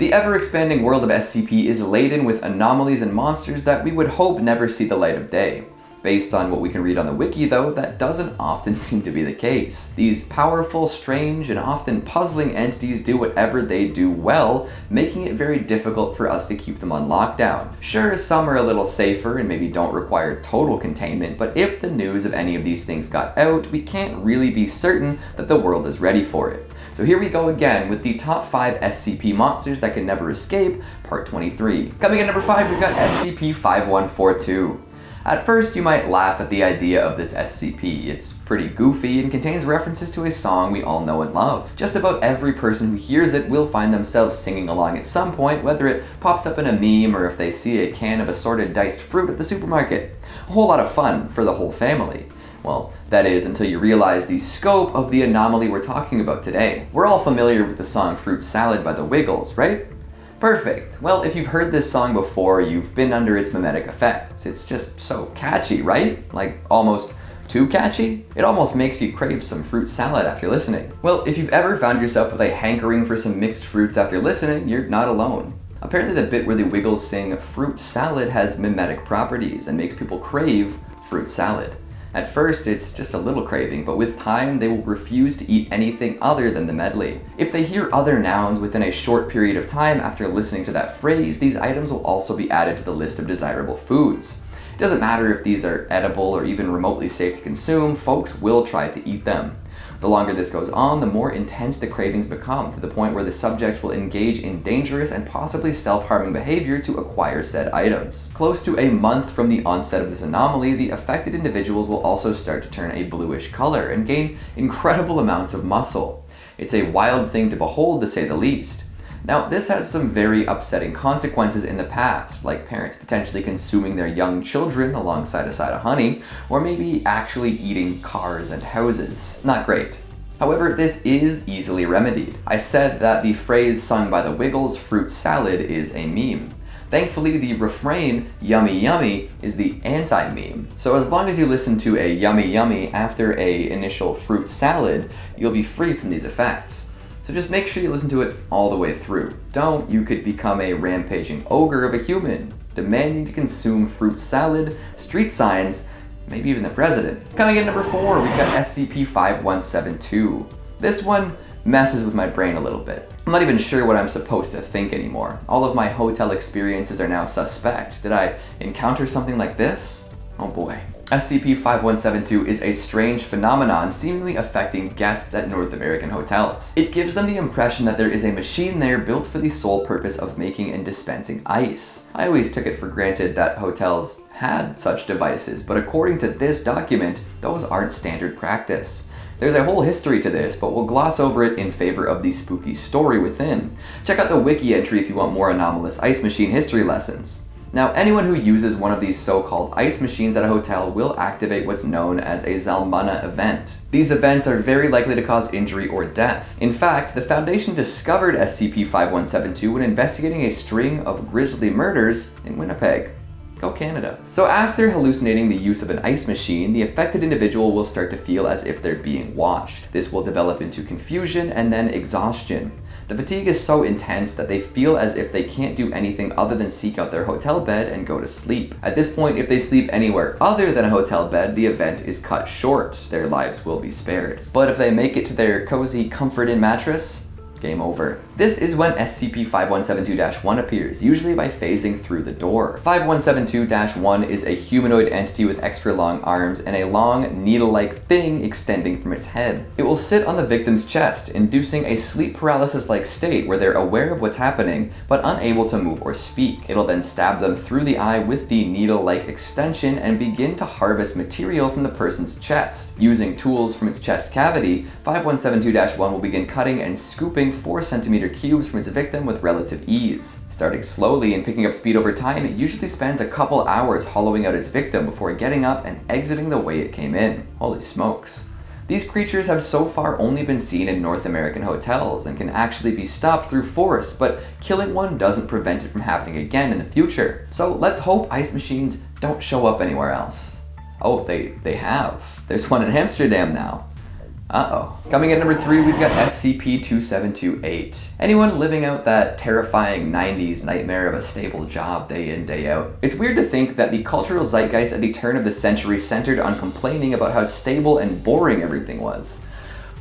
The ever-expanding world of SCP is laden with anomalies and monsters that we would hope never see the light of day. Based on what we can read on the wiki though, that doesn't often seem to be the case. These powerful, strange, and often puzzling entities do whatever they do well, making it very difficult for us to keep them on lockdown. Sure, some are a little safer and maybe don't require total containment, but if the news of any of these things got out, we can't really be certain that the world is ready for it. So here we go again with the top 5 SCP monsters that can never escape, part 23. Coming in number 5, we've got SCP-5142. At first, you might laugh at the idea of this SCP. It's pretty goofy and contains references to a song we all know and love. Just about every person who hears it will find themselves singing along at some point, whether it pops up in a meme or if they see a can of assorted diced fruit at the supermarket. A whole lot of fun for the whole family. Well, that is until you realize the scope of the anomaly we're talking about today. We're all familiar with the song Fruit Salad by the Wiggles, right? Perfect. Well, if you've heard this song before, you've been under its mimetic effects. It's just so catchy, right? Like, almost too catchy? It almost makes you crave some fruit salad after listening. Well, if you've ever found yourself with a hankering for some mixed fruits after listening, you're not alone. Apparently the bit where the Wiggles sing fruit salad has mimetic properties and makes people crave fruit salad. At first, it's just a little craving, but with time, they will refuse to eat anything other than the medley. If they hear other nouns within a short period of time after listening to that phrase, these items will also be added to the list of desirable foods. It doesn't matter if these are edible or even remotely safe to consume, folks will try to eat them. The longer this goes on, the more intense the cravings become, to the point where the subject will engage in dangerous and possibly self-harming behavior to acquire said items. Close to a month from the onset of this anomaly, the affected individuals will also start to turn a bluish color and gain incredible amounts of muscle. It's a wild thing to behold, to say the least. Now, this has some very upsetting consequences in the past, like parents potentially consuming their young children alongside a side of honey, or maybe actually eating cars and houses. Not great. However, this is easily remedied. I said that the phrase sung by the Wiggles, fruit salad, is a meme. Thankfully, the refrain, yummy yummy, is the anti-meme. So as long as you listen to a yummy yummy after a initial fruit salad, you'll be free from these effects. So just make sure you listen to it all the way through. Don't, you could become a rampaging ogre of a human, demanding to consume fruit salad, street signs, maybe even the president. Coming in number 4, we've got SCP-5172. This one messes with my brain a little bit. I'm not even sure what I'm supposed to think anymore. All of my hotel experiences are now suspect. Did I encounter something like this? Oh boy. SCP-5172 is a strange phenomenon seemingly affecting guests at North American hotels. It gives them the impression that there is a machine there built for the sole purpose of making and dispensing ice. I always took it for granted that hotels had such devices, but according to this document, those aren't standard practice. There's a whole history to this, but we'll gloss over it in favor of the spooky story within. Check out the wiki entry if you want more anomalous ice machine history lessons. Now, anyone who uses one of these so-called ice machines at a hotel will activate what's known as a Zalmunna event. These events are very likely to cause injury or death. In fact, the Foundation discovered SCP-5172 when investigating a string of grisly murders in Winnipeg. Go Canada. So after hallucinating the use of an ice machine, the affected individual will start to feel as if they're being watched. This will develop into confusion and then exhaustion. The fatigue is so intense that they feel as if they can't do anything other than seek out their hotel bed and go to sleep. At this point, if they sleep anywhere other than a hotel bed, the event is cut short. Their lives will be spared. But if they make it to their cozy comfort-in mattress, game over. This is when SCP-5172-1 appears, usually by phasing through the door. 5172-1 is a humanoid entity with extra long arms and a long, needle-like thing extending from its head. It will sit on the victim's chest, inducing a sleep paralysis-like state where they're aware of what's happening, but unable to move or speak. It'll then stab them through the eye with the needle-like extension and begin to harvest material from the person's chest. Using tools from its chest cavity, 5172-1 will begin cutting and scooping 4-centimeter cubes from its victim with relative ease. Starting slowly and picking up speed over time, it usually spends a couple hours hollowing out its victim before getting up and exiting the way it came in. Holy smokes. These creatures have so far only been seen in North American hotels and can actually be stopped through force, but killing one doesn't prevent it from happening again in the future. So let's hope ice machines don't show up anywhere else. Oh, they have. There's one in Amsterdam now. Uh-oh. Coming in number 3, we've got SCP-2728. Anyone living out that terrifying 90s nightmare of a stable job day in, day out? It's weird to think that the cultural zeitgeist at the turn of the century centered on complaining about how stable and boring everything was.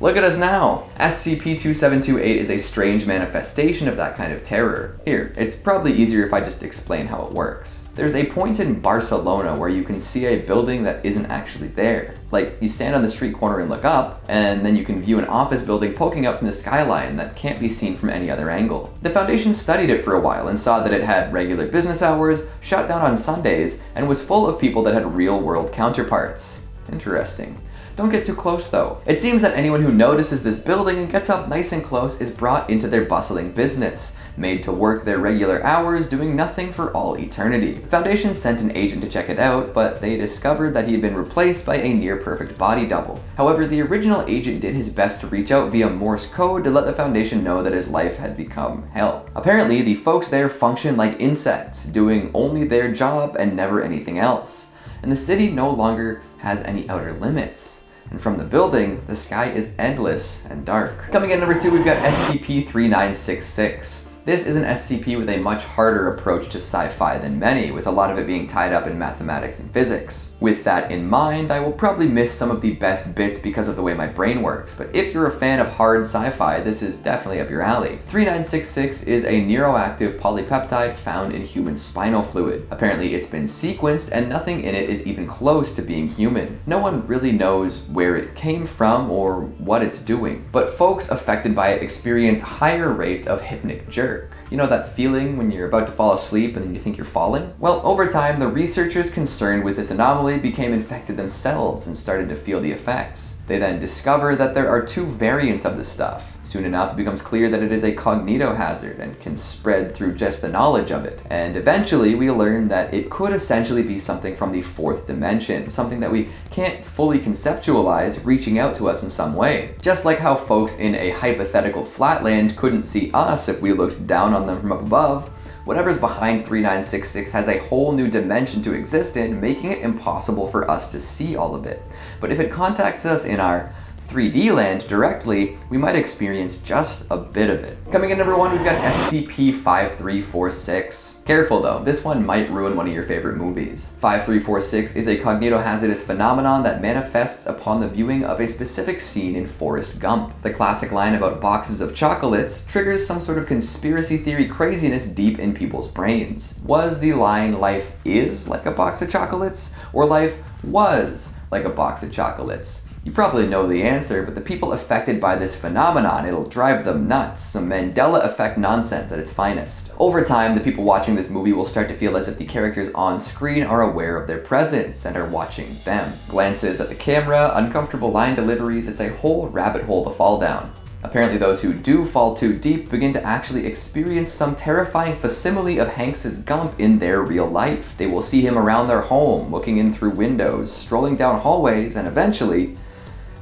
Look at us now! SCP-2728 is a strange manifestation of that kind of terror. Here, it's probably easier if I just explain how it works. There's a point in Barcelona where you can see a building that isn't actually there. Like, you stand on the street corner and look up, and then you can view an office building poking up from the skyline that can't be seen from any other angle. The Foundation studied it for a while and saw that it had regular business hours, shut down on Sundays, and was full of people that had real-world counterparts. Interesting. Don't get too close though. It seems that anyone who notices this building and gets up nice and close is brought into their bustling business, made to work their regular hours doing nothing for all eternity. The Foundation sent an agent to check it out, but they discovered that he had been replaced by a near-perfect body double. However, the original agent did his best to reach out via Morse code to let the Foundation know that his life had become hell. Apparently, the folks there function like insects, doing only their job and never anything else. And the city no longer has any outer limits. And from the building, the sky is endless and dark. Coming in number 2, we've got SCP-3966. This is an SCP with a much harder approach to sci-fi than many, with a lot of it being tied up in mathematics and physics. With that in mind, I will probably miss some of the best bits because of the way my brain works, but if you're a fan of hard sci-fi, this is definitely up your alley. 3966 is a neuroactive polypeptide found in human spinal fluid. Apparently it's been sequenced and nothing in it is even close to being human. No one really knows where it came from or what it's doing, but folks affected by it experience higher rates of hypnic jerk. You know that feeling when you're about to fall asleep and then you think you're falling? Well, over time, the researchers concerned with this anomaly became infected themselves and started to feel the effects. They then discover that there are 2 variants of the stuff. Soon enough, it becomes clear that it is a cognitohazard and can spread through just the knowledge of it. And eventually, we learn that it could essentially be something from the 4th dimension, something that we can't fully conceptualize reaching out to us in some way. Just like how folks in a hypothetical flatland couldn't see us if we looked down on them from up above, whatever's behind 3966 has a whole new dimension to exist in, making it impossible for us to see all of it. But if it contacts us in our 3D land directly, we might experience just a bit of it. Coming in number 1, we've got SCP-5346. Careful though, this one might ruin one of your favorite movies. 5346 is a cognitohazardous phenomenon that manifests upon the viewing of a specific scene in Forrest Gump. The classic line about boxes of chocolates triggers some sort of conspiracy theory craziness deep in people's brains. Was the line "life is like a box of chocolates" or "life was like a box of chocolates"? You probably know the answer, but the people affected by this phenomenon, it'll drive them nuts. Some Mandela effect nonsense at its finest. Over time, the people watching this movie will start to feel as if the characters on screen are aware of their presence and are watching them. Glances at the camera, uncomfortable line deliveries, it's a whole rabbit hole to fall down. Apparently those who do fall too deep begin to actually experience some terrifying facsimile of Hanks's Gump in their real life. They will see him around their home, looking in through windows, strolling down hallways, and eventually,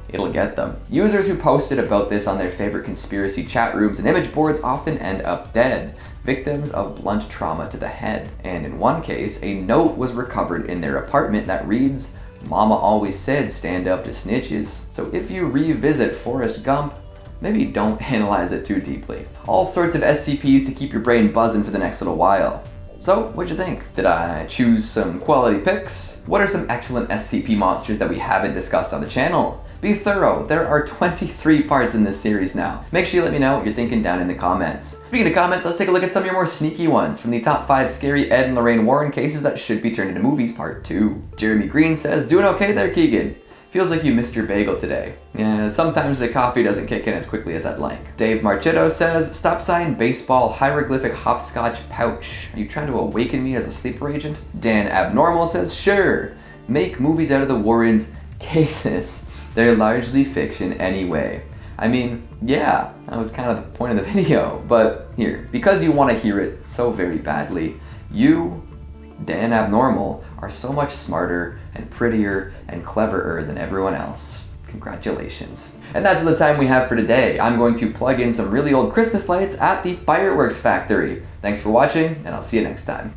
it'll get them. Users who posted about this on their favorite conspiracy chat rooms and image boards often end up dead, victims of blunt trauma to the head. And in one case, a note was recovered in their apartment that reads, "Mama always said stand up to snitches." So if you revisit Forrest Gump, maybe don't analyze it too deeply. All sorts of SCPs to keep your brain buzzing for the next little while. So, what'd you think? Did I choose some quality picks? What are some excellent SCP monsters that we haven't discussed on the channel? Be thorough, there are 23 parts in this series now. Make sure you let me know what you're thinking down in the comments. Speaking of comments, let's take a look at some of your more sneaky ones from the top 5 scary Ed and Lorraine Warren cases that should be turned into movies part 2. Jeremy Green says, "Doing okay there, Keegan? Feels like you missed your bagel today. Yeah, sometimes the coffee doesn't kick in as quickly as I'd like." Dave Marchitto says, "Stop sign, baseball, hieroglyphic hopscotch pouch. Are you trying to awaken me as a sleeper agent?" Dan Abnormal says, "Sure, make movies out of the Warrens' cases. They're largely fiction anyway." I mean, yeah, that was kind of the point of the video, but here, because you want to hear it so very badly, you, Dan Abnormal, are so much smarter and prettier and cleverer than everyone else. Congratulations. And that's the time we have for today. I'm going to plug in some really old Christmas lights at the fireworks factory. Thanks for watching, and I'll see you next time.